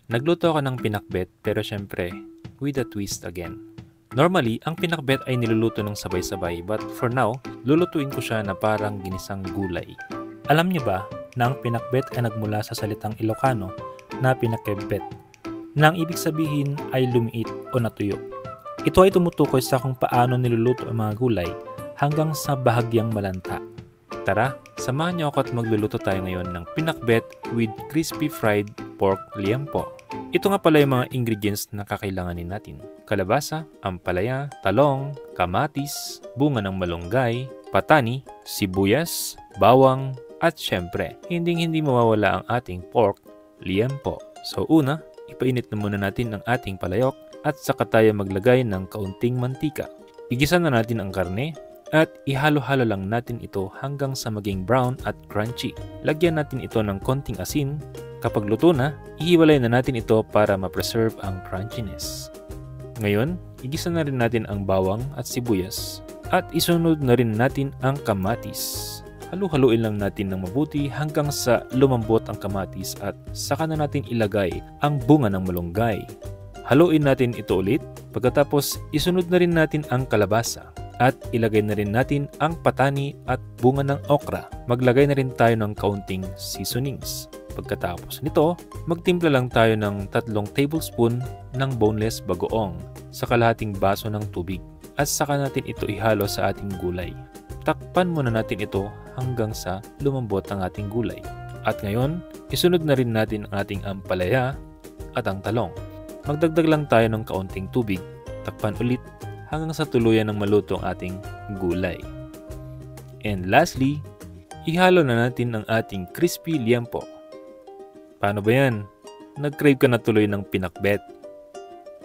Nagluto ako ng pinakbet pero syempre, with a twist again. Normally, ang pinakbet ay niluluto ng sabay-sabay but for now, lulutuin ko siya na parang ginisang gulay. Alam niyo ba na ang pinakbet ay nagmula sa salitang Ilocano na pinakebet, na ang ibig sabihin ay lumiit o natuyo. Ito ay tumutukoy sa kung paano niluluto ang mga gulay hanggang sa bahagyang malanta. Tara, samahan niyo ako at magluluto tayo ngayon ng pinakbet with crispy fried pork liempo. Ito nga pala yung mga ingredients na kakailanganin natin. Kalabasa, ampalaya, talong, kamatis, bunga ng malunggay, patani, sibuyas, bawang, at syempre, hindi mawawala ang ating pork liempo. So una, ipainit na muna natin ang ating palayok at saka tayo maglagay ng kaunting mantika. Igisa na natin ang karne at ihalo-halo lang natin ito hanggang sa maging brown at crunchy. Lagyan natin ito ng konting asin. Kapag luto na, ihiwalay na natin ito para ma-preserve ang crunchiness. Ngayon, igisa na rin natin ang bawang at sibuyas at isunod na rin natin ang kamatis. Halu-haluin lang natin ng mabuti hanggang sa lumambot ang kamatis at saka na natin ilagay ang bunga ng malunggay. Haluin natin ito ulit, pagkatapos isunod na rin natin ang kalabasa at ilagay na rin natin ang patani at bunga ng okra. Maglagay na rin tayo ng kaunting seasonings. Pagkatapos nito, magtimpla lang tayo ng 3 tablespoon ng boneless bagoong sa kalahating baso ng tubig at saka natin ito ihalo sa ating gulay. Takpan muna natin ito hanggang sa lumambot ang ating gulay. At ngayon, isunod na rin natin ang ating ampalaya at ang talong. Magdagdag lang tayo ng kaunting tubig, takpan ulit hanggang sa tuluyan ng maluto ang ating gulay. And lastly, ihalo na natin ang ating crispy liempo. Paano ba yan? Nag-crave ka na tuloy ng pinakbet.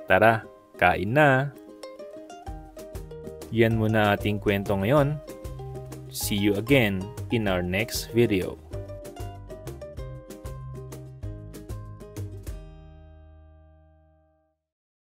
Tara, kain na! Yan muna ating kwento ngayon. See you again in our next video.